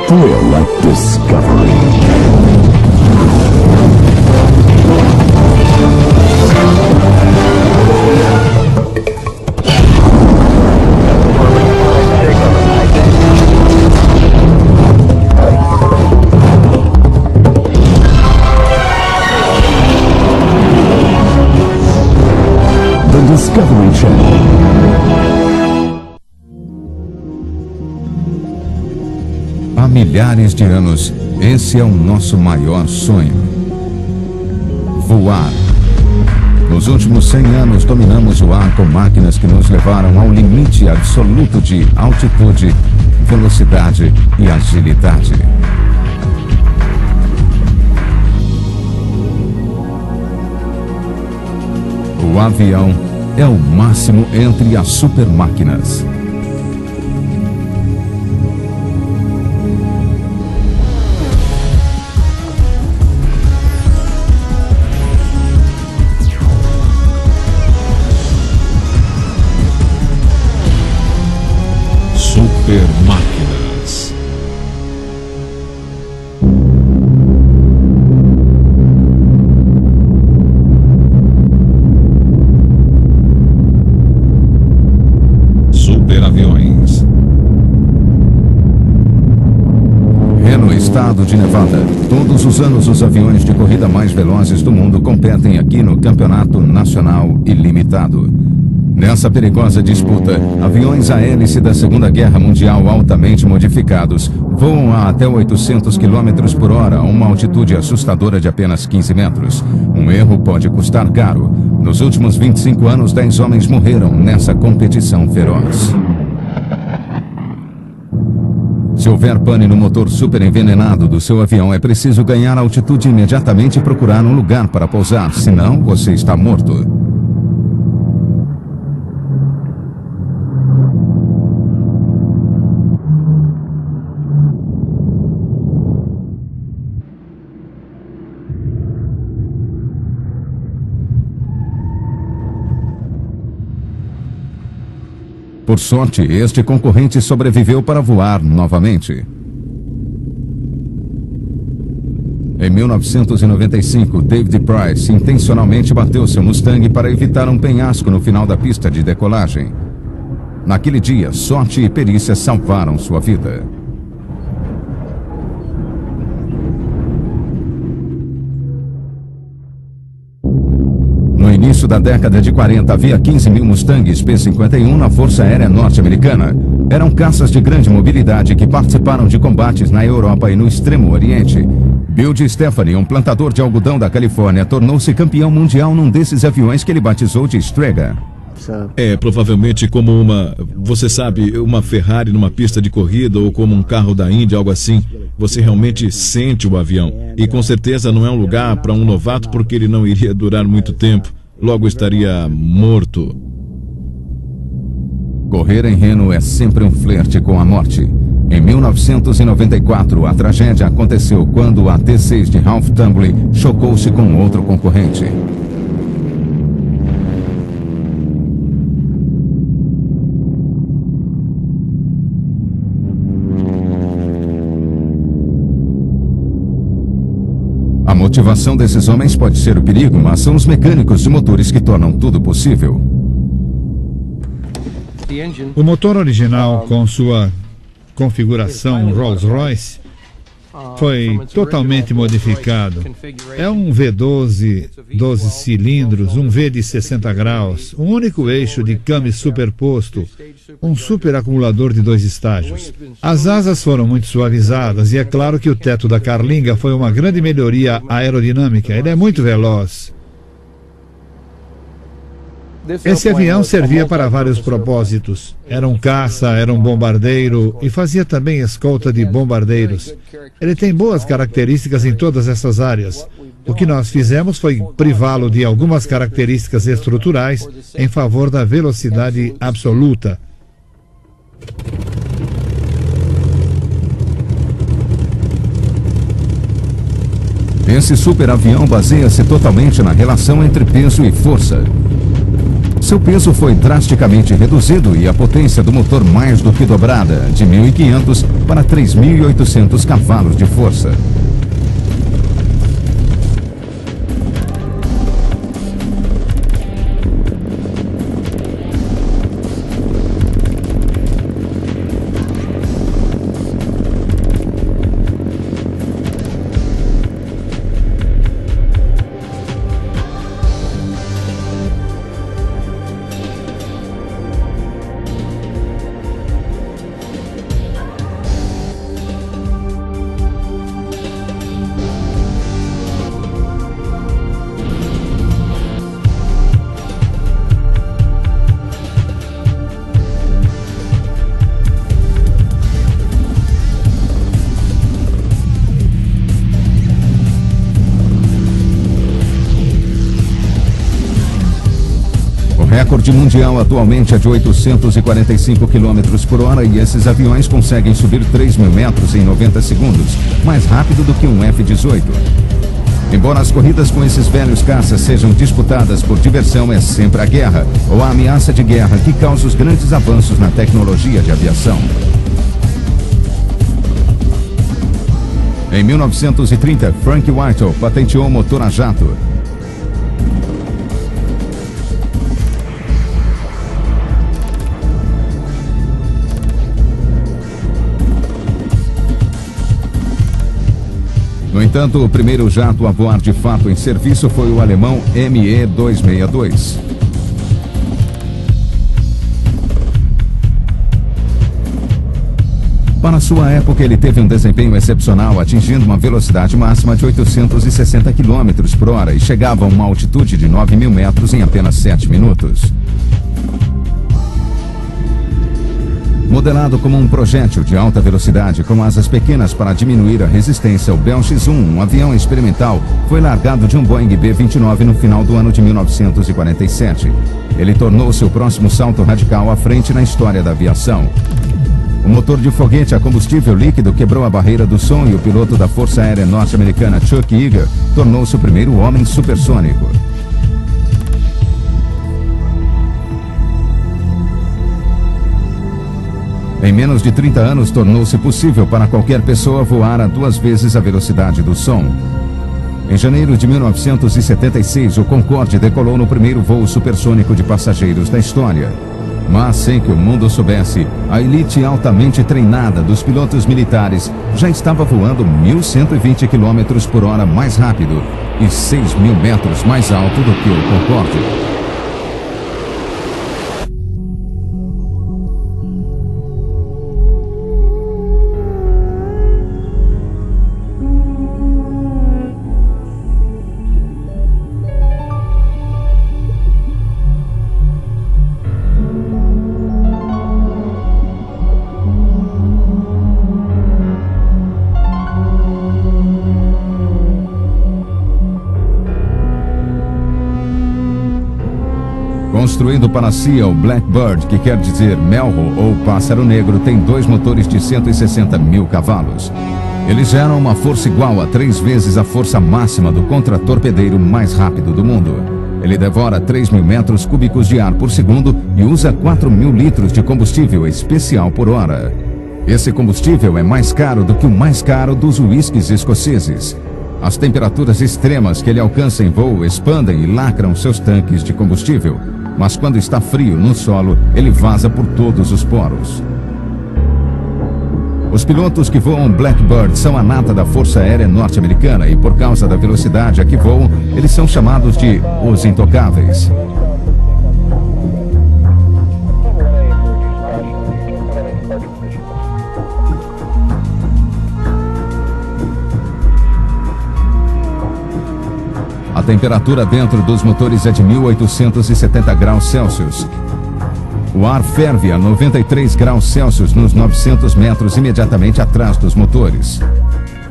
thrill like discovery. The Discovery Channel. Há milhares de anos, esse é o nosso maior sonho: voar. Nos últimos 100 anos, dominamos o ar com máquinas que nos levaram ao limite absoluto de altitude, velocidade e agilidade. O avião é o máximo entre as supermáquinas. Supermáquinas. Superaviões. Reno, estado de Nevada. Todos os anos, os aviões de corrida mais velozes do mundo competem aqui no Campeonato Nacional Ilimitado. Nessa perigosa disputa, aviões a hélice da Segunda Guerra Mundial altamente modificados voam a até 800 km por hora a uma altitude assustadora de apenas 15 metros. Um erro pode custar caro. Nos últimos 25 anos, 10 homens morreram nessa competição feroz. Se houver pane no motor super envenenado do seu avião, é preciso ganhar altitude imediatamente e procurar um lugar para pousar, senão você está morto. Por sorte, este concorrente sobreviveu para voar novamente. Em 1995, David Price intencionalmente bateu seu Mustang para evitar um penhasco no final da pista de decolagem. Naquele dia, sorte e perícia salvaram sua vida. No início da década de 40, havia 15 mil Mustangs P-51 na Força Aérea Norte-Americana. Eram caças de grande mobilidade que participaram de combates na Europa e no Extremo Oriente. Bill Stephanie, um plantador de algodão da Califórnia, tornou-se campeão mundial num desses aviões que ele batizou de Strega. É provavelmente como você sabe, uma Ferrari numa pista de corrida ou como um carro da Índia, algo assim. Você realmente sente o avião. E com certeza não é um lugar para um novato porque ele não iria durar muito tempo. Logo estaria morto. Correr em Reno é sempre um flerte com a morte. Em 1994, a tragédia aconteceu quando a T-6 de Ralph Tumbly chocou-se com outro concorrente. A motivação desses homens pode ser o perigo, mas são os mecânicos de motores que tornam tudo possível. O motor original, com sua configuração Rolls-Royce, foi totalmente modificado. É um V12, 12 cilindros, um V de 60 graus, um único eixo de câmbio superposto, um superacumulador de 2 estágios. As asas foram muito suavizadas e é claro que o teto da carlinga foi uma grande melhoria aerodinâmica. Ele é muito veloz. Esse avião servia para vários propósitos. Era um caça, era um bombardeiro e fazia também escolta de bombardeiros. Ele tem boas características em todas essas áreas. O que nós fizemos foi privá-lo de algumas características estruturais em favor da velocidade absoluta. Esse superavião baseia-se totalmente na relação entre peso e força. Seu peso foi drasticamente reduzido e a potência do motor mais do que dobrada, de 1.500 para 3.800 cavalos de força. O recorde mundial atualmente é de 845 km por hora e esses aviões conseguem subir 3.000 metros em 90 segundos, mais rápido do que um F-18. Embora as corridas com esses velhos caças sejam disputadas por diversão, é sempre a guerra ou a ameaça de guerra que causa os grandes avanços na tecnologia de aviação. Em 1930, Frank Whittle patenteou o motor a jato. No entanto, o primeiro jato a voar de fato em serviço foi o alemão Me-262. Para sua época, ele teve um desempenho excepcional, atingindo uma velocidade máxima de 860 km por hora e chegava a uma altitude de 9.000 metros em apenas 7 minutos. Modelado como um projétil de alta velocidade com asas pequenas para diminuir a resistência, o Bell X-1, um avião experimental, foi largado de um Boeing B-29 no final do ano de 1947. Ele tornou-se o próximo salto radical à frente na história da aviação. O motor de foguete a combustível líquido quebrou a barreira do som e o piloto da Força Aérea Norte-Americana, Chuck Yeager, tornou-se o primeiro homem supersônico. Em menos de 30 anos, tornou-se possível para qualquer pessoa voar a 2 vezes a velocidade do som. Em janeiro de 1976, o Concorde decolou no primeiro voo supersônico de passageiros da história. Mas, sem que o mundo soubesse, a elite altamente treinada dos pilotos militares já estava voando 1.120 km por hora mais rápido e 6.000 metros mais alto do que o Concorde. Construído para a CIA, o Blackbird, que quer dizer melro ou pássaro negro, tem 2 motores de 160.000 cavalos. Eles geram uma força igual a 3 vezes a força máxima do contratorpedeiro mais rápido do mundo. Ele devora 3.000 metros cúbicos de ar por segundo e usa 4.000 litros de combustível especial por hora. Esse combustível é mais caro do que o mais caro dos uísques escoceses. As temperaturas extremas que ele alcança em voo expandem e lacram seus tanques de combustível, mas quando está frio no solo, ele vaza por todos os poros. Os pilotos que voam Blackbird são a nata da Força Aérea Norte-Americana e, por causa da velocidade a que voam, eles são chamados de os intocáveis. A temperatura dentro dos motores é de 1.870 graus Celsius. O ar ferve a 93 graus Celsius nos 900 metros imediatamente atrás dos motores.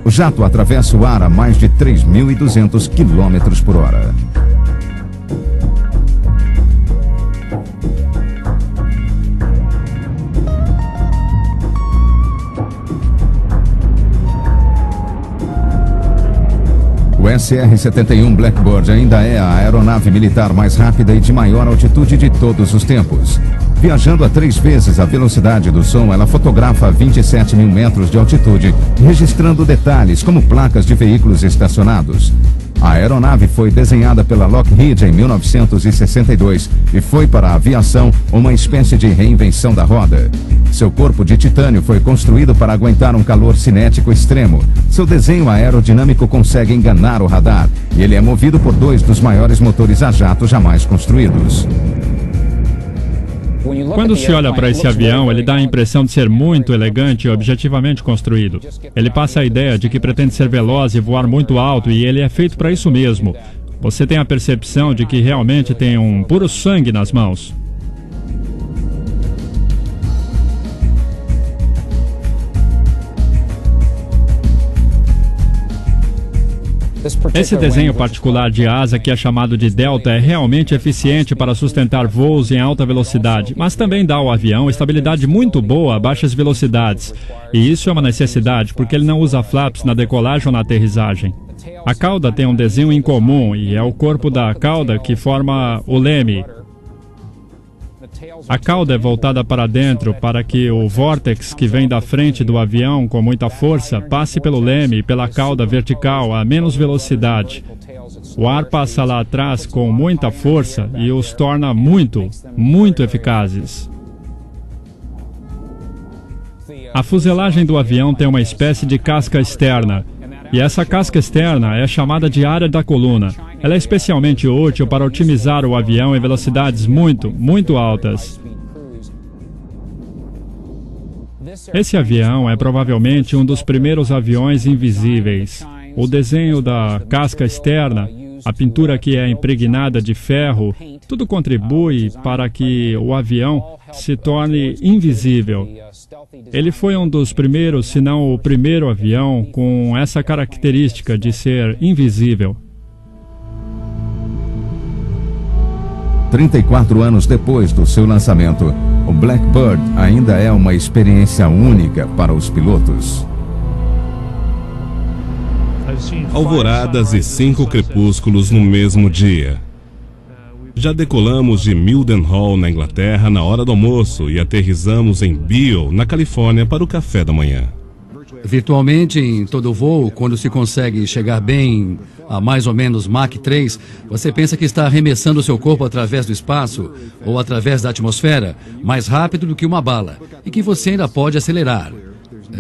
O jato atravessa o ar a mais de 3.200 km por hora. O SR-71 Blackbird ainda é a aeronave militar mais rápida e de maior altitude de todos os tempos. Viajando a 3 vezes a velocidade do som, ela fotografa a 27 mil metros de altitude, registrando detalhes como placas de veículos estacionados. A aeronave foi desenhada pela Lockheed em 1962 e foi para a aviação uma espécie de reinvenção da roda. Seu corpo de titânio foi construído para aguentar um calor cinético extremo. Seu desenho aerodinâmico consegue enganar o radar e ele é movido por 2 dos maiores motores a jato jamais construídos. Quando se olha para esse avião, ele dá a impressão de ser muito elegante e objetivamente construído. Ele passa a ideia de que pretende ser veloz e voar muito alto, e ele é feito para isso mesmo. Você tem a percepção de que realmente tem um puro sangue nas mãos. Esse desenho particular de asa, que é chamado de Delta, é realmente eficiente para sustentar voos em alta velocidade, mas também dá ao avião estabilidade muito boa a baixas velocidades. E isso é uma necessidade, porque ele não usa flaps na decolagem ou na aterrissagem. A cauda tem um desenho incomum e é o corpo da cauda que forma o leme. A cauda é voltada para dentro para que o vórtex que vem da frente do avião com muita força passe pelo leme e pela cauda vertical a menos velocidade. O ar passa lá atrás com muita força e os torna muito eficazes. A fuselagem do avião tem uma espécie de casca externa. E essa casca externa é chamada de área da coluna. Ela é especialmente útil para otimizar o avião em velocidades muito altas. Esse avião é provavelmente um dos primeiros aviões invisíveis. O desenho da casca externa, a pintura que é impregnada de ferro, tudo contribui para que o avião se torne invisível. Ele foi um dos primeiros, se não o primeiro avião com essa característica de ser invisível. 34 anos depois do seu lançamento, o Blackbird ainda é uma experiência única para os pilotos. Alvoradas e 5 crepúsculos no mesmo dia. Já decolamos de Mildenhall, na Inglaterra, na hora do almoço e aterrissamos em Beale, na Califórnia, para o café da manhã. Virtualmente, em todo voo, quando se consegue chegar bem a mais ou menos Mach 3, você pensa que está arremessando seu corpo através do espaço ou através da atmosfera, mais rápido do que uma bala, e que você ainda pode acelerar.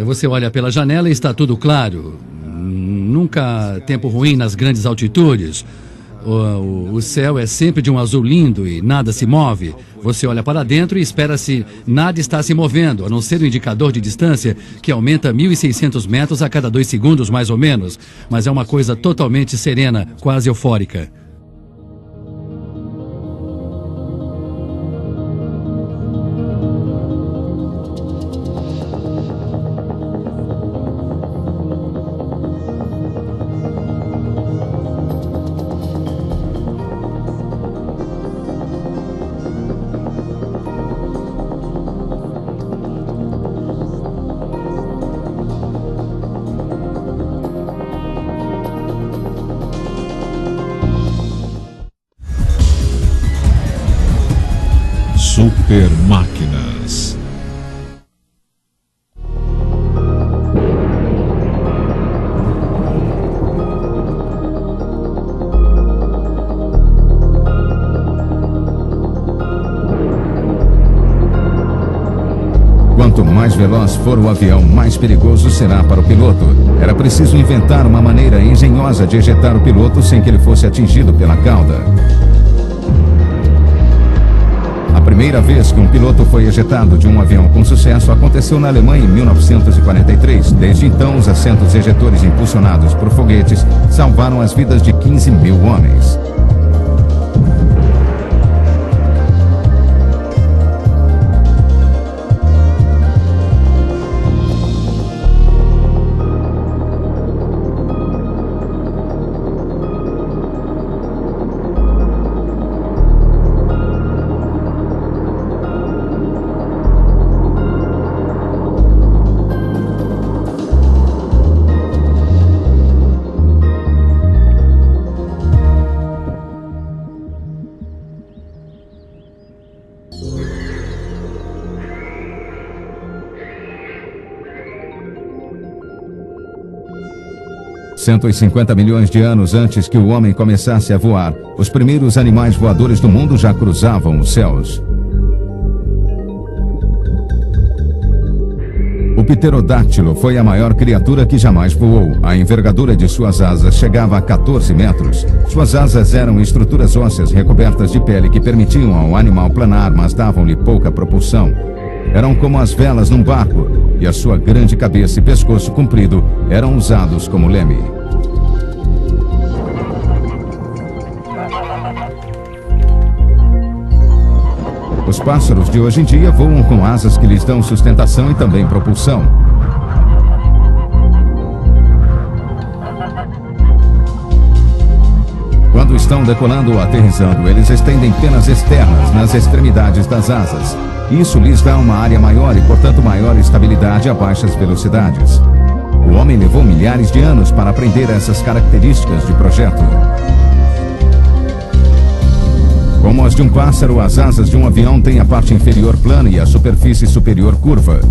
Você olha pela janela e está tudo claro. Nunca tempo ruim nas grandes altitudes. O céu é sempre de um azul lindo e nada se move. Você olha para dentro e espera se nada está se movendo, a não ser o indicador de distância, que aumenta 1.600 metros a cada 2 segundos, mais ou menos. Mas é uma coisa totalmente serena, quase eufórica. Super Máquinas. Quanto mais veloz for o avião, mais perigoso será para o piloto. Era preciso inventar uma maneira engenhosa de ejetar o piloto sem que ele fosse atingido pela cauda. A primeira vez que um piloto foi ejetado de um avião com sucesso aconteceu na Alemanha em 1943. Desde então, os assentos ejetores impulsionados por foguetes salvaram as vidas de 15 mil homens. 150 milhões de anos antes que o homem começasse a voar, os primeiros animais voadores do mundo já cruzavam os céus. O pterodáctilo foi a maior criatura que jamais voou. A envergadura de suas asas chegava a 14 metros. Suas asas eram estruturas ósseas recobertas de pele que permitiam ao animal planar, mas davam-lhe pouca propulsão. Eram como as velas num barco, e a sua grande cabeça e pescoço comprido eram usados como leme. Os pássaros de hoje em dia voam com asas que lhes dão sustentação e também propulsão. Quando estão decolando ou aterrissando, eles estendem penas externas nas extremidades das asas. Isso lhes dá uma área maior e, portanto, maior estabilidade a baixas velocidades. O homem levou milhares de anos para aprender essas características de projeto. Como as de um pássaro, as asas de um avião têm a parte inferior plana e a superfície superior curva.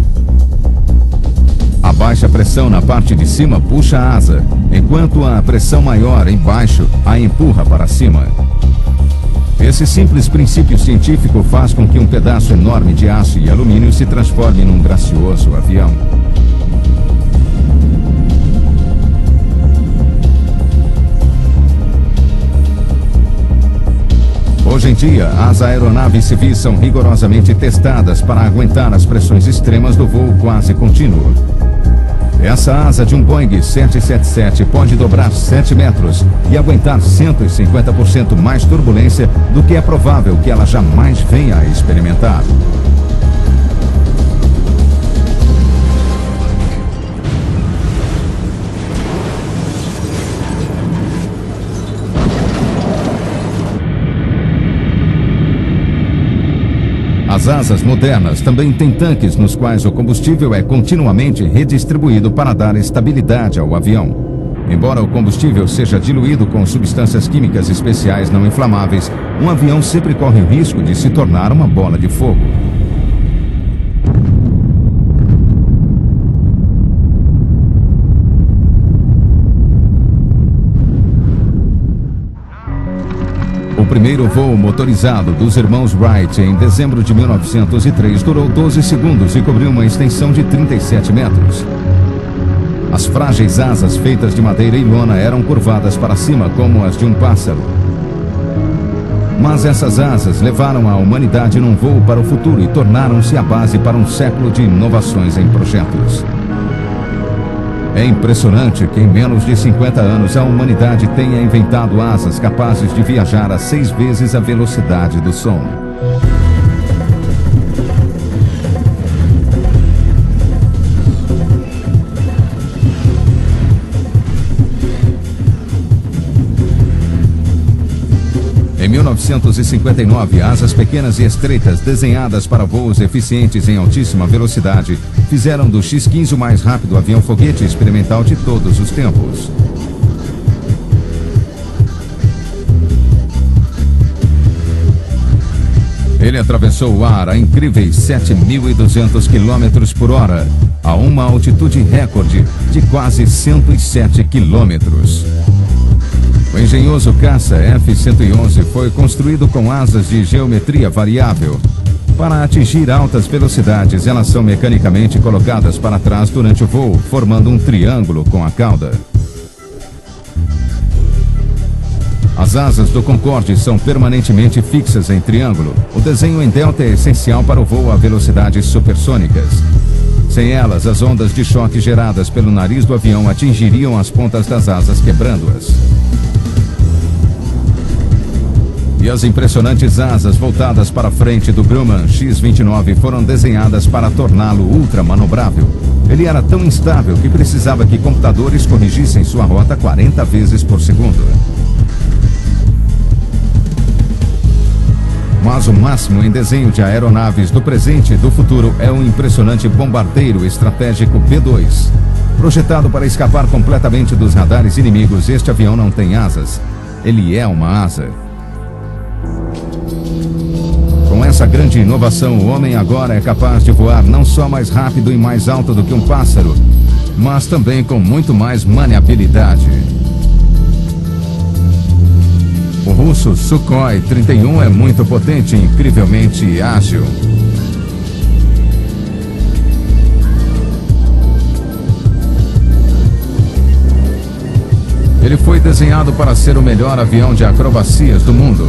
A baixa pressão na parte de cima puxa a asa, enquanto a pressão maior embaixo a empurra para cima. Esse simples princípio científico faz com que um pedaço enorme de aço e alumínio se transforme num gracioso avião. Hoje em dia, as aeronaves civis são rigorosamente testadas para aguentar as pressões extremas do voo quase contínuo. Essa asa de um Boeing 777 pode dobrar 7 metros e aguentar 150% mais turbulência do que é provável que ela jamais venha a experimentar. As asas modernas também têm tanques nos quais o combustível é continuamente redistribuído para dar estabilidade ao avião. Embora o combustível seja diluído com substâncias químicas especiais não inflamáveis, um avião sempre corre o risco de se tornar uma bola de fogo. O primeiro voo motorizado dos irmãos Wright em dezembro de 1903 durou 12 segundos e cobriu uma extensão de 37 metros. As frágeis asas feitas de madeira e lona eram curvadas para cima como as de um pássaro. Mas essas asas levaram a humanidade num voo para o futuro e tornaram-se a base para um século de inovações em projetos. É impressionante que em menos de 50 anos a humanidade tenha inventado asas capazes de viajar a 6 vezes a velocidade do som. Em 1959, asas pequenas e estreitas desenhadas para voos eficientes em altíssima velocidade fizeram do X-15 o mais rápido avião-foguete experimental de todos os tempos. Ele atravessou o ar a incríveis 7.200 km por hora, a uma altitude recorde de quase 107 quilômetros. O engenhoso caça F-111 foi construído com asas de geometria variável. Para atingir altas velocidades, elas são mecanicamente colocadas para trás durante o voo, formando um triângulo com a cauda. As asas do Concorde são permanentemente fixas em triângulo. O desenho em delta é essencial para o voo a velocidades supersônicas. Sem elas, as ondas de choque geradas pelo nariz do avião atingiriam as pontas das asas, quebrando-as. E as impressionantes asas voltadas para a frente do Grumman X-29 foram desenhadas para torná-lo ultramanobrável. Ele era tão instável que precisava que computadores corrigissem sua rota 40 vezes por segundo. Mas o máximo em desenho de aeronaves do presente e do futuro é o impressionante bombardeiro estratégico B-2. Projetado para escapar completamente dos radares inimigos, este avião não tem asas. Ele é uma asa. Com essa grande inovação, o homem agora é capaz de voar não só mais rápido e mais alto do que um pássaro, mas também com muito mais maleabilidade. O russo Sukhoi 31 é muito potente e incrivelmente ágil. Ele foi desenhado para ser o melhor avião de acrobacias do mundo.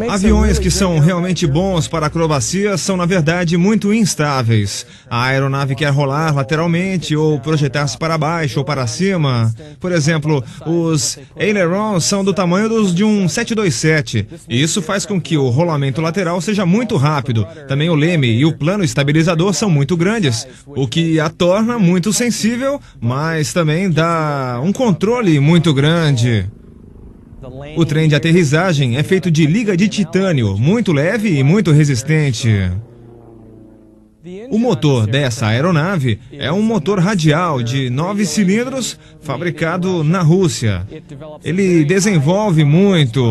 Aviões que são realmente bons para acrobacias são, na verdade, muito instáveis. A aeronave quer rolar lateralmente ou projetar-se para baixo ou para cima. Por exemplo, os ailerons são do tamanho de um 727. E isso faz com que o rolamento lateral seja muito rápido. Também o leme e o plano estabilizador são muito grandes, o que a torna muito sensível, mas também dá um controle muito grande. O trem de aterrissagem é feito de liga de titânio, muito leve e muito resistente. O motor dessa aeronave é um motor radial de 9 cilindros, fabricado na Rússia. Ele desenvolve muito.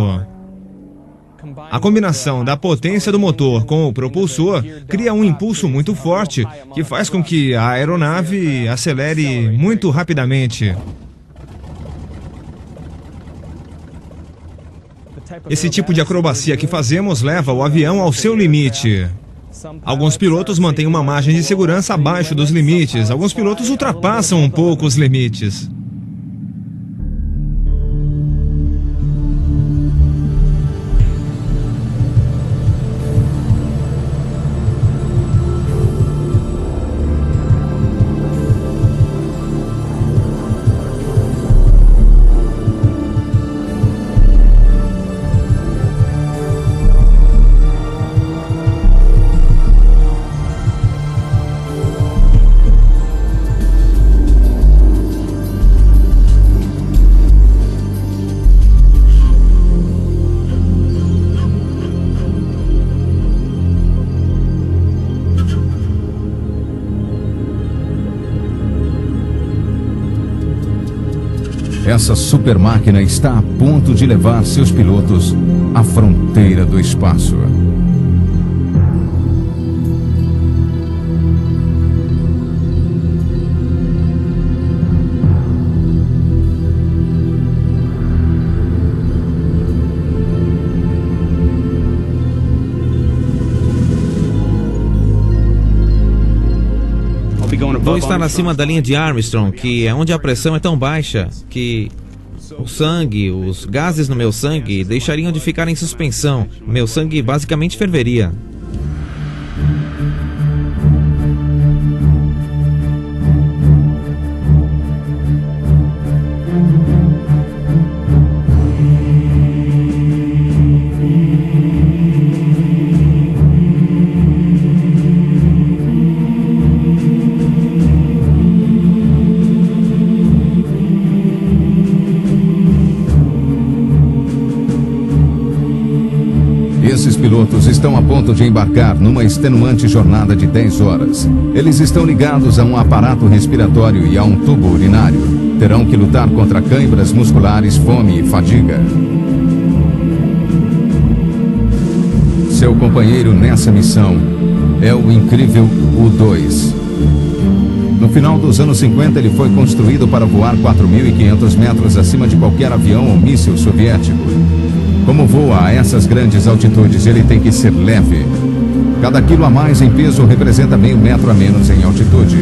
A combinação da potência do motor com o propulsor cria um impulso muito forte, que faz com que a aeronave acelere muito rapidamente. Esse tipo de acrobacia que fazemos leva o avião ao seu limite. Alguns pilotos mantêm uma margem de segurança abaixo dos limites. Alguns pilotos ultrapassam um pouco os limites. Essa super máquina está a ponto de levar seus pilotos à fronteira do espaço. Vou estar acima da linha de Armstrong, que é onde a pressão é tão baixa que o sangue, os gases no meu sangue deixariam de ficar em suspensão. Meu sangue basicamente ferveria. Esses pilotos estão a ponto de embarcar numa extenuante jornada de 10 horas. Eles estão ligados a um aparato respiratório e a um tubo urinário. Terão que lutar contra câimbras musculares, fome e fadiga. Seu companheiro nessa missão é o incrível U-2. No final dos anos 50, ele foi construído para voar 4.500 metros acima de qualquer avião ou míssil soviético. Como voa a essas grandes altitudes, ele tem que ser leve. Cada quilo a mais em peso representa meio metro a menos em altitude.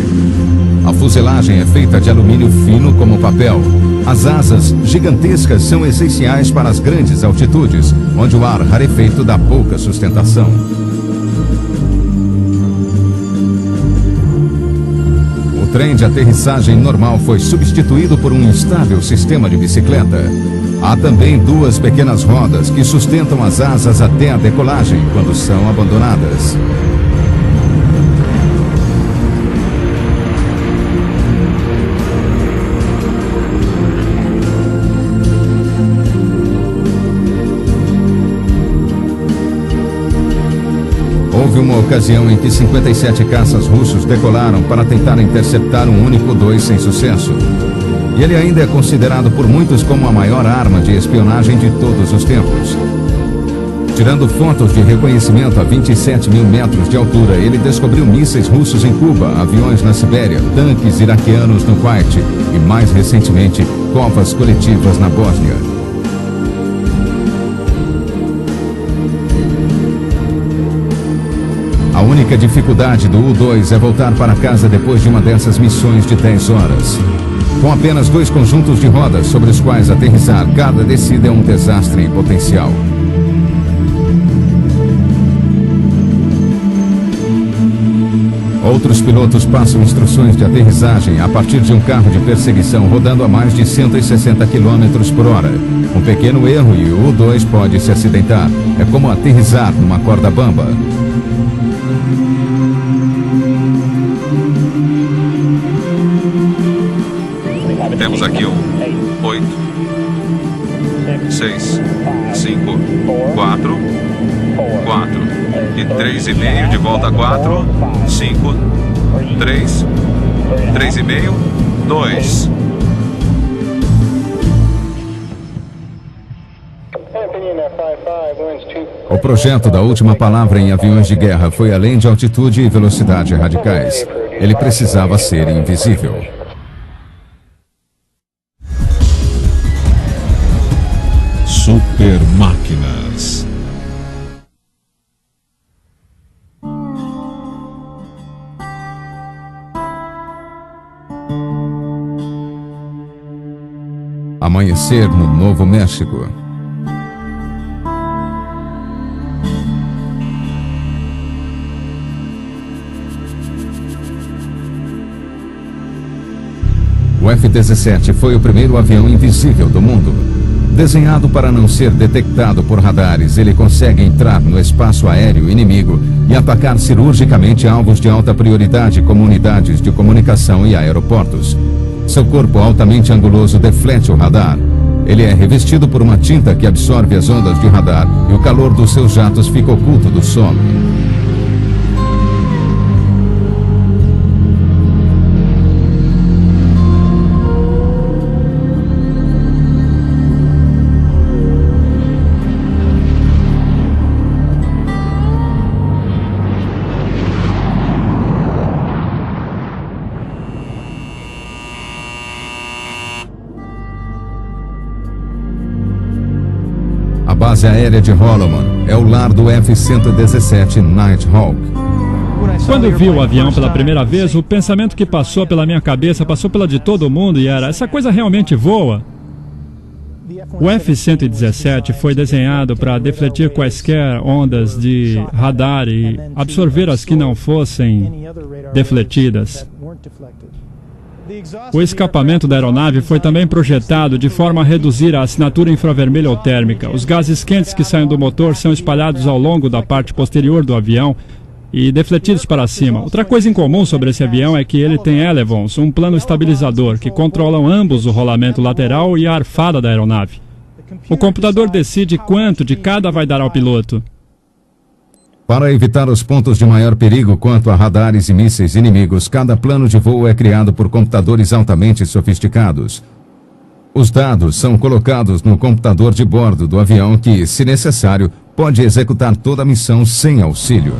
A fuselagem é feita de alumínio fino como papel. As asas gigantescas são essenciais para as grandes altitudes, onde o ar rarefeito dá pouca sustentação. O trem de aterrissagem normal foi substituído por um instável sistema de bicicleta. Há também duas pequenas rodas que sustentam as asas até a decolagem, quando são abandonadas. Houve um uma ocasião em que 57 caças russos decolaram para tentar interceptar um único U-2 sem sucesso. E ele ainda é considerado por muitos como a maior arma de espionagem de todos os tempos. Tirando fotos de reconhecimento a 27 mil metros de altura, ele descobriu mísseis russos em Cuba, aviões na Sibéria, tanques iraquianos no Kuwait e, mais recentemente, covas coletivas na Bósnia. A única dificuldade do U-2 é voltar para casa depois de uma dessas missões de 10 horas. Com apenas 2 conjuntos de rodas sobre os quais aterrissar, cada descida é um desastre em potencial. Outros pilotos passam instruções de aterrissagem a partir de um carro de perseguição rodando a mais de 160 km por hora. Um pequeno erro e o U-2 pode se acidentar. É como aterrissar numa corda bamba. Temos aqui o 8, 6, 5, 4, 4 e 3,5 de volta a 4, 5, 3, 3,5, 2. O projeto da última palavra em aviões de guerra foi além de altitude e velocidade radicais. Ele precisava ser invisível. Super Máquinas. Amanhecer no Novo México. O F-17 foi o primeiro avião invisível do mundo. Desenhado para não ser detectado por radares, ele consegue entrar no espaço aéreo inimigo e atacar cirurgicamente alvos de alta prioridade como unidades de comunicação e aeroportos. Seu corpo altamente anguloso deflete o radar. Ele é revestido por uma tinta que absorve as ondas de radar e o calor dos seus jatos fica oculto do solo. A base aérea de Holloman é o lar do F-117 Nighthawk. Quando vi o avião pela primeira vez, o pensamento que passou pela minha cabeça, passou pela de todo mundo e era: essa coisa realmente voa? O F-117 foi desenhado para defletir quaisquer ondas de radar e absorver as que não fossem defletidas. O escapamento da aeronave foi também projetado de forma a reduzir a assinatura infravermelha ou térmica. Os gases quentes que saem do motor são espalhados ao longo da parte posterior do avião e defletidos para cima. Outra coisa em comum sobre esse avião é que ele tem elevons, um plano estabilizador, que controlam ambos o rolamento lateral e a arfada da aeronave. O computador decide quanto de cada vai dar ao piloto. Para evitar os pontos de maior perigo quanto a radares e mísseis inimigos, cada plano de voo é criado por computadores altamente sofisticados. Os dados são colocados no computador de bordo do avião que, se necessário, pode executar toda a missão sem auxílio.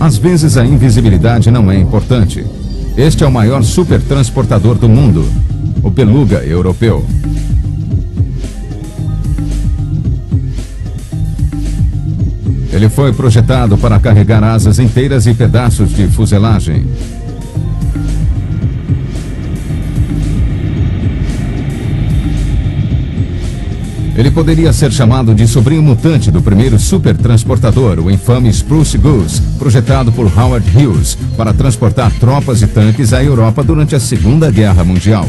Às vezes a invisibilidade não é importante. Este é o maior supertransportador do mundo, o Beluga europeu. Ele foi projetado para carregar asas inteiras e pedaços de fuselagem. Ele poderia ser chamado de sobrinho mutante do primeiro supertransportador, o infame Spruce Goose, projetado por Howard Hughes para transportar tropas e tanques à Europa durante a Segunda Guerra Mundial.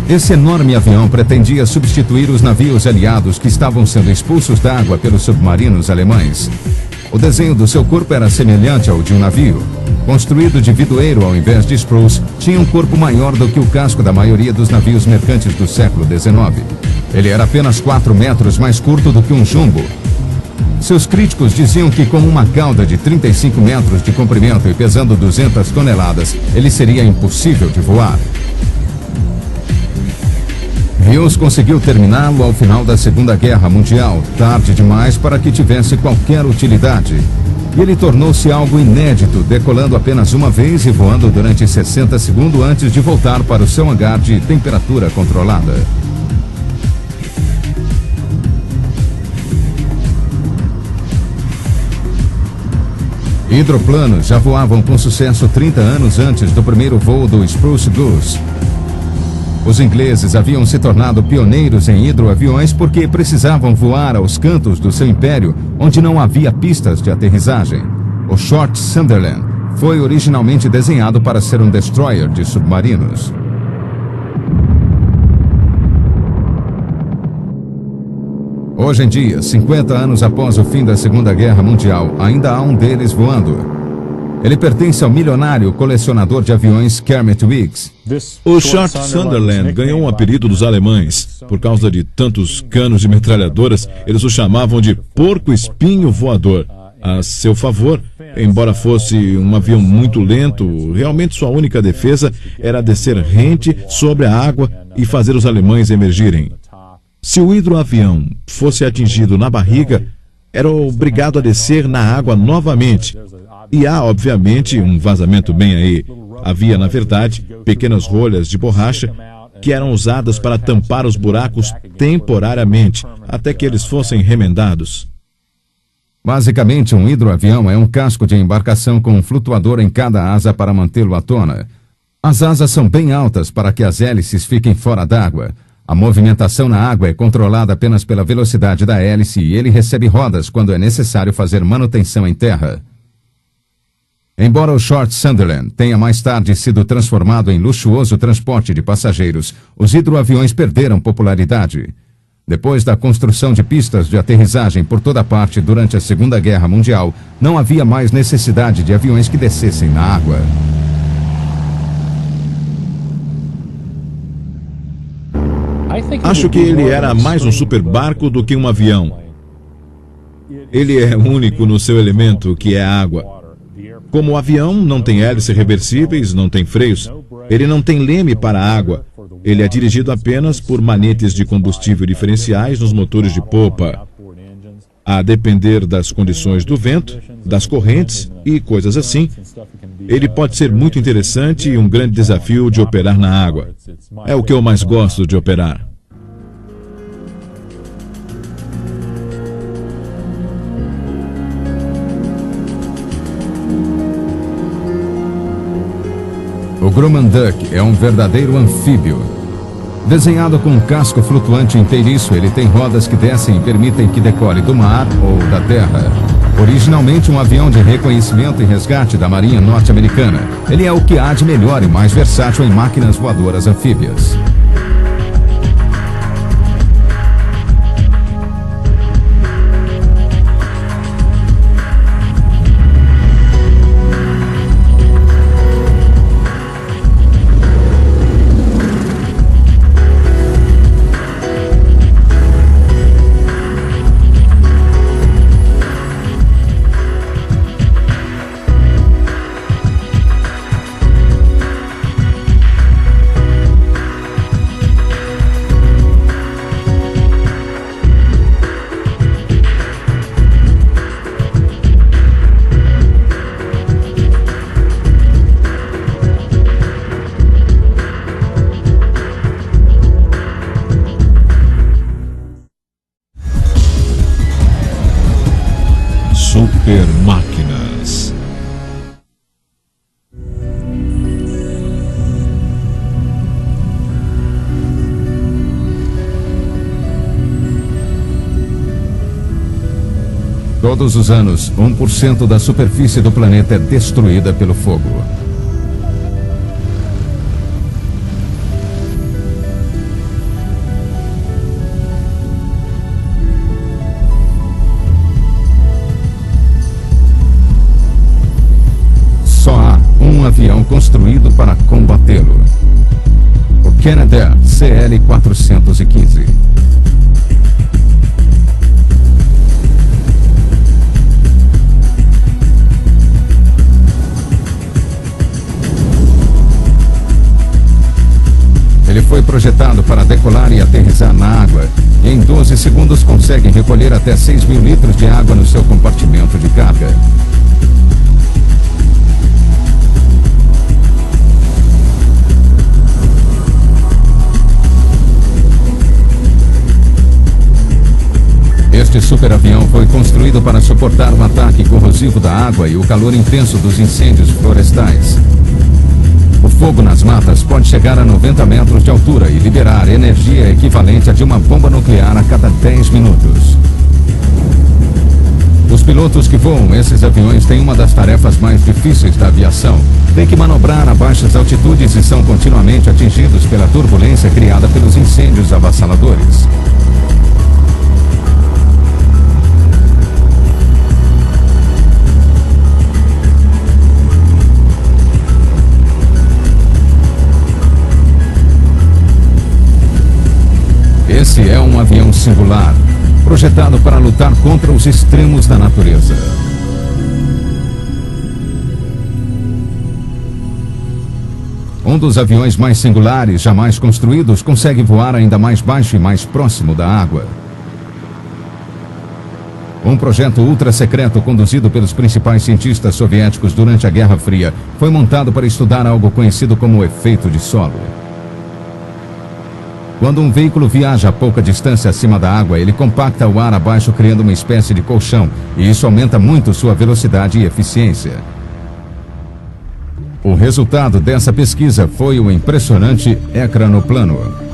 Esse enorme avião pretendia substituir os navios aliados que estavam sendo expulsos da água pelos submarinos alemães. O desenho do seu corpo era semelhante ao de um navio. Construído de vidroeiro ao invés de spruce, tinha um corpo maior do que o casco da maioria dos navios mercantes do século XIX. Ele era apenas 4 metros mais curto do que um jumbo. Seus críticos diziam que, com uma cauda de 35 metros de comprimento e pesando 200 toneladas, ele seria impossível de voar. Hughes conseguiu terminá-lo ao final da Segunda Guerra Mundial, tarde demais para que tivesse qualquer utilidade. E ele tornou-se algo inédito, decolando apenas uma vez e voando durante 60 segundos antes de voltar para o seu hangar de temperatura controlada. Hidroplanos já voavam com sucesso 30 anos antes do primeiro voo do Spruce Goose. Os ingleses haviam se tornado pioneiros em hidroaviões porque precisavam voar aos cantos do seu império, onde não havia pistas de aterrissagem. O Short Sunderland foi originalmente desenhado para ser um destroyer de submarinos. Hoje em dia, 50 anos após o fim da Segunda Guerra Mundial, ainda há um deles voando. Ele pertence ao milionário colecionador de aviões Kermit Wiggs. O Short Sunderland ganhou um apelido dos alemães. Por causa de tantos canos de metralhadoras, eles o chamavam de porco-espinho voador. A seu favor, embora fosse um avião muito lento, realmente sua única defesa era descer rente sobre a água e fazer os alemães emergirem. Se o hidroavião fosse atingido na barriga, era obrigado a descer na água novamente. E há, obviamente, um vazamento bem aí. Havia, na verdade, pequenas rolhas de borracha que eram usadas para tampar os buracos temporariamente, até que eles fossem remendados. Basicamente, um hidroavião é um casco de embarcação com um flutuador em cada asa para mantê-lo à tona. As asas são bem altas para que as hélices fiquem fora d'água. A movimentação na água é controlada apenas pela velocidade da hélice e ele recebe rodas quando é necessário fazer manutenção em terra. Embora o Short Sunderland tenha mais tarde sido transformado em luxuoso transporte de passageiros, os hidroaviões perderam popularidade. Depois da construção de pistas de aterrissagem por toda parte durante a Segunda Guerra Mundial, não havia mais necessidade de aviões que descessem na água. Acho que ele era mais um superbarco do que um avião. Ele é único no seu elemento, que é a água. Como o avião não tem hélices reversíveis, não tem freios, ele não tem leme para a água. Ele é dirigido apenas por manetes de combustível diferenciais nos motores de popa. A depender das condições do vento, das correntes e coisas assim, ele pode ser muito interessante e um grande desafio de operar na água. É o que eu mais gosto de operar. O Grumman Duck é um verdadeiro anfíbio. Desenhado com um casco flutuante inteiriço, ele tem rodas que descem e permitem que decole do mar ou da terra. Originalmente um avião de reconhecimento e resgate da Marinha norte-americana, ele é o que há de melhor e mais versátil em máquinas voadoras anfíbias. Todos os anos, 1% da superfície do planeta é destruída pelo fogo. Só há um avião construído para combatê-lo. O Canadair CL-415. Ele foi projetado para decolar e aterrissar na água e em 12 segundos consegue recolher até 6.000 litros de água no seu compartimento de carga. Este superavião foi construído para suportar o ataque corrosivo da água e o calor intenso dos incêndios florestais. O fogo nas matas pode chegar a 90 metros de altura e liberar energia equivalente a de uma bomba nuclear a cada 10 minutos. Os pilotos que voam esses aviões têm uma das tarefas mais difíceis da aviação. Tem que manobrar a baixas altitudes e são continuamente atingidos pela turbulência criada pelos incêndios avassaladores. Esse é um avião singular, projetado para lutar contra os extremos da natureza. Um dos aviões mais singulares jamais construídos consegue voar ainda mais baixo e mais próximo da água. Um projeto ultra secreto conduzido pelos principais cientistas soviéticos durante a Guerra Fria foi montado para estudar algo conhecido como o efeito de solo. Quando um veículo viaja a pouca distância acima da água, ele compacta o ar abaixo, criando uma espécie de colchão, e isso aumenta muito sua velocidade e eficiência. O resultado dessa pesquisa foi o impressionante ecranoplano.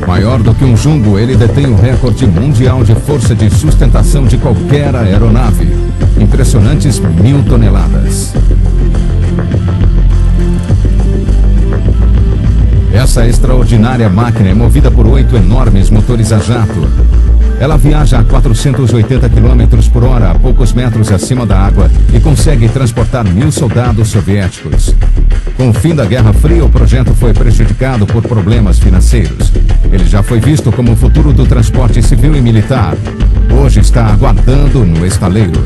Maior do que um jumbo, ele detém o recorde mundial de força de sustentação de qualquer aeronave. Impressionantes 1.000 toneladas. Essa extraordinária máquina é movida por 8 enormes motores a jato. Ela viaja a 480 km por hora a poucos metros acima da água e consegue transportar 1.000 soldados soviéticos. Com o fim da Guerra Fria, o projeto foi prejudicado por problemas financeiros. Ele já foi visto como o futuro do transporte civil e militar. Hoje está aguardando no estaleiro.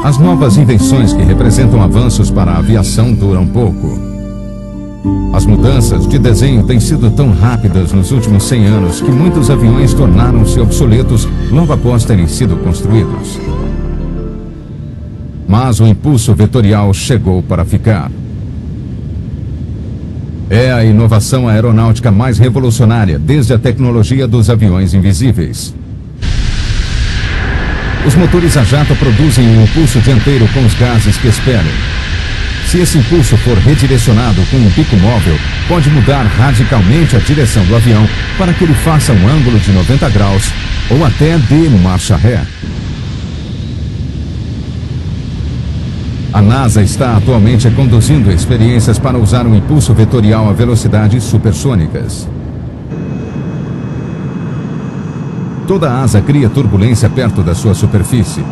As novas invenções que representam avanços para a aviação duram pouco. As mudanças de desenho têm sido tão rápidas nos últimos 100 anos que muitos aviões tornaram-se obsoletos logo após terem sido construídos. Mas o impulso vetorial chegou para ficar. É a inovação aeronáutica mais revolucionária desde a tecnologia dos aviões invisíveis. Os motores a jato produzem um impulso dianteiro com os gases que esperam. Se esse impulso for redirecionado com um bico móvel, pode mudar radicalmente a direção do avião para que ele faça um ângulo de 90 graus ou até dê marcha ré. A NASA está atualmente conduzindo experiências para usar um impulso vetorial a velocidades supersônicas. Toda asa cria turbulência perto da sua superfície.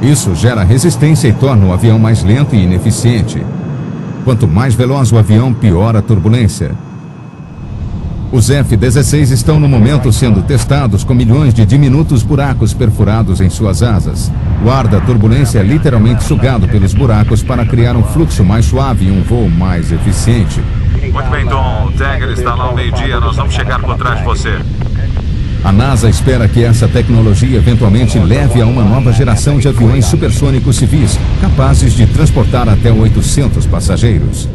Isso gera resistência e torna o avião mais lento e ineficiente. Quanto mais veloz o avião, pior a turbulência. Os F-16 estão no momento sendo testados com milhões de diminutos buracos perfurados em suas asas. O ar da turbulência é literalmente sugado pelos buracos para criar um fluxo mais suave e um voo mais eficiente. Muito bem, Tom. O Tiger está lá ao meio-dia. Nós vamos chegar por trás de você. A NASA espera que essa tecnologia eventualmente leve a uma nova geração de aviões supersônicos civis, capazes de transportar até 800 passageiros.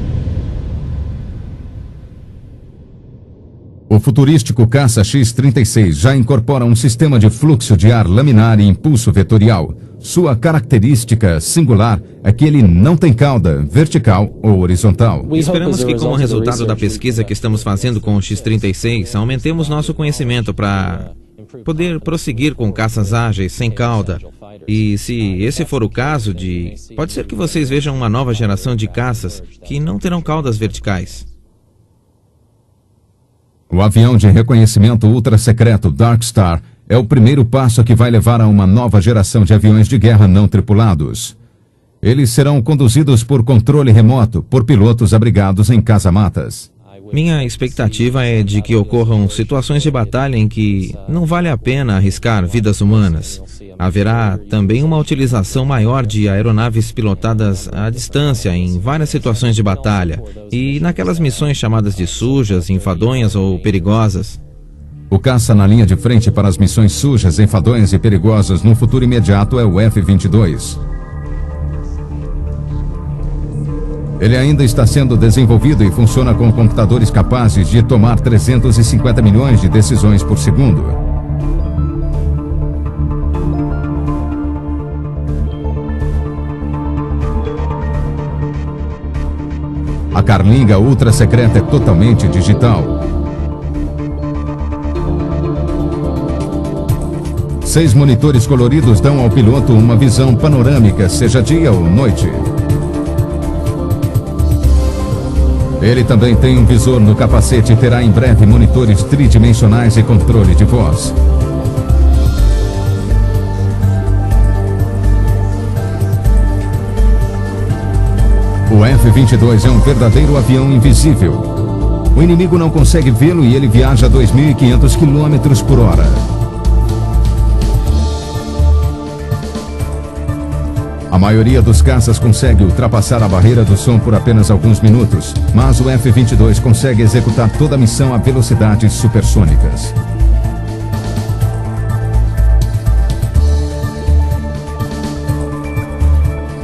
O futurístico caça X-36 já incorpora um sistema de fluxo de ar laminar e impulso vetorial. Sua característica singular é que ele não tem cauda vertical ou horizontal. Esperamos que, como resultado da pesquisa que estamos fazendo com o X-36, aumentemos nosso conhecimento para poder prosseguir com caças ágeis sem cauda. E se esse for o caso, pode ser que vocês vejam uma nova geração de caças que não terão caudas verticais. O avião de reconhecimento ultra-secreto Dark Star é o primeiro passo que vai levar a uma nova geração de aviões de guerra não tripulados. Eles serão conduzidos por controle remoto, por pilotos abrigados em casamatas. Minha expectativa é de que ocorram situações de batalha em que não vale a pena arriscar vidas humanas. Haverá também uma utilização maior de aeronaves pilotadas à distância em várias situações de batalha e naquelas missões chamadas de sujas, enfadonhas ou perigosas. O caça na linha de frente para as missões sujas, enfadonhas e perigosas no futuro imediato é o F-22. Ele ainda está sendo desenvolvido e funciona com computadores capazes de tomar 350 milhões de decisões por segundo. A carlinga ultra secreta é totalmente digital. 6 monitores coloridos dão ao piloto uma visão panorâmica, seja dia ou noite. Ele também tem um visor no capacete e terá em breve monitores tridimensionais e controle de voz. O F-22 é um verdadeiro avião invisível. O inimigo não consegue vê-lo e ele viaja a 2.500 km por hora. A maioria dos caças consegue ultrapassar a barreira do som por apenas alguns minutos, mas o F-22 consegue executar toda a missão a velocidades supersônicas.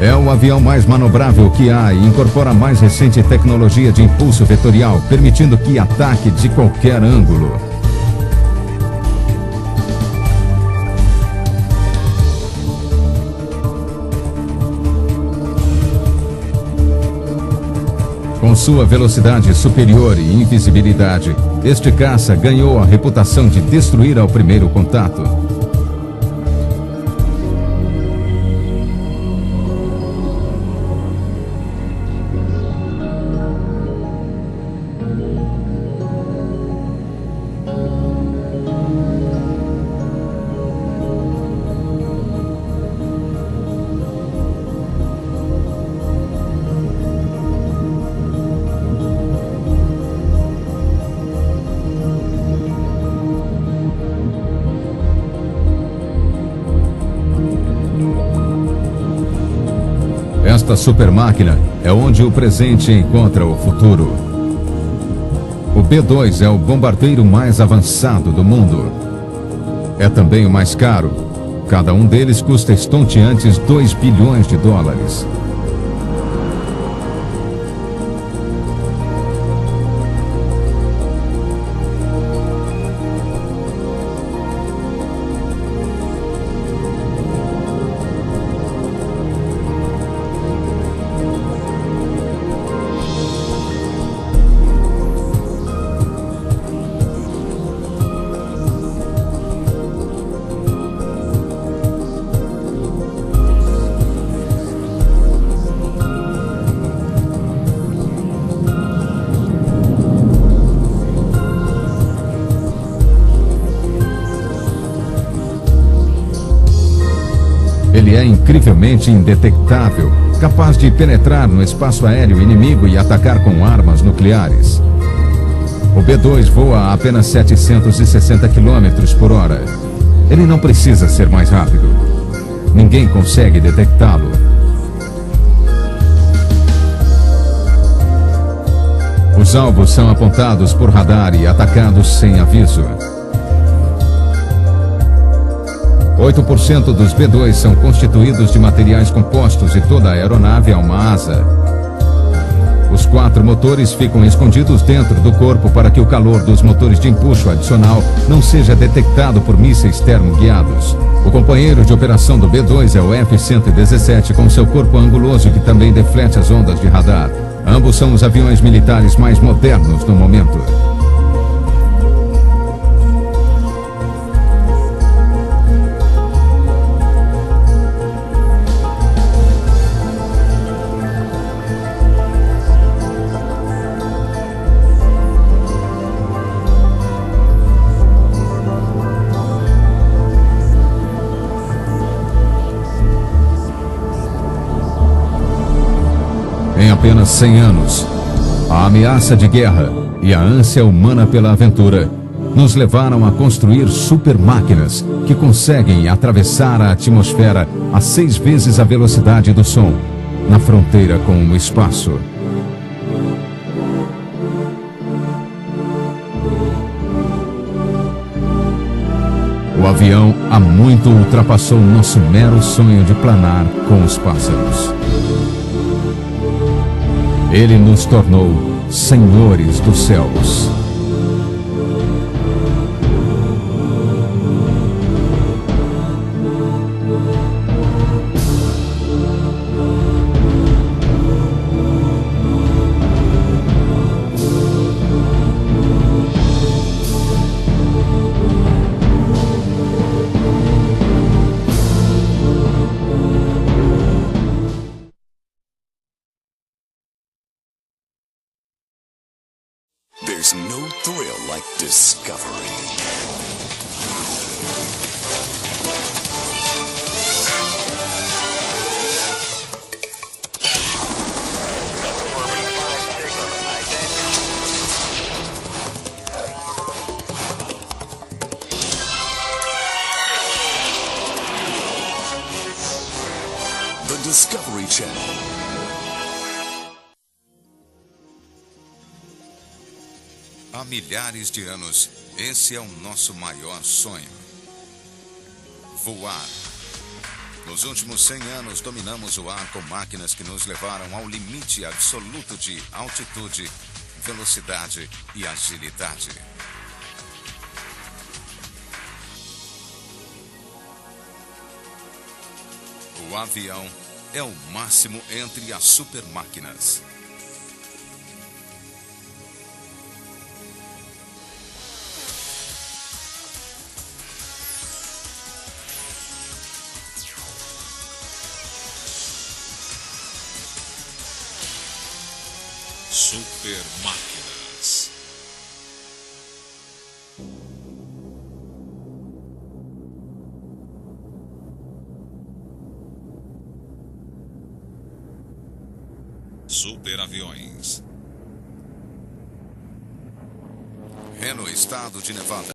É o avião mais manobrável que há e incorpora a mais recente tecnologia de impulso vetorial, permitindo que ataque de qualquer ângulo. Com sua velocidade superior e invisibilidade, este caça ganhou a reputação de destruir ao primeiro contato. Esta supermáquina é onde o presente encontra o futuro. O B-2 é o bombardeiro mais avançado do mundo. É também o mais caro. Cada um deles custa estonteantes $2 bilhões. praticamente indetectável, capaz de penetrar no espaço aéreo inimigo e atacar com armas nucleares. O B-2 voa a apenas 760 km por hora. Ele não precisa ser mais rápido. Ninguém consegue detectá-lo. Os alvos são apontados por radar e atacados sem aviso. 8% dos B-2 são constituídos de materiais compostos e toda a aeronave é uma asa. Os 4 motores ficam escondidos dentro do corpo para que o calor dos motores de empuxo adicional não seja detectado por mísseis termoguiados. O companheiro de operação do B-2 é o F-117 com seu corpo anguloso que também deflete as ondas de radar. Ambos são os aviões militares mais modernos no momento. Em apenas 100 anos, a ameaça de guerra e a ânsia humana pela aventura nos levaram a construir supermáquinas que conseguem atravessar a atmosfera a 6 vezes a velocidade do som, na fronteira com o espaço. O avião há muito ultrapassou nosso mero sonho de planar com os pássaros. Ele nos tornou senhores dos céus. There's no thrill like discovery. The Discovery Channel. Há milhares de anos, esse é o nosso maior sonho: voar. Nos últimos 100 anos, dominamos o ar com máquinas que nos levaram ao limite absoluto de altitude, velocidade e agilidade. O avião é o máximo entre as supermáquinas. Super Máquinas. Super Aviões. Reno, estado de Nevada.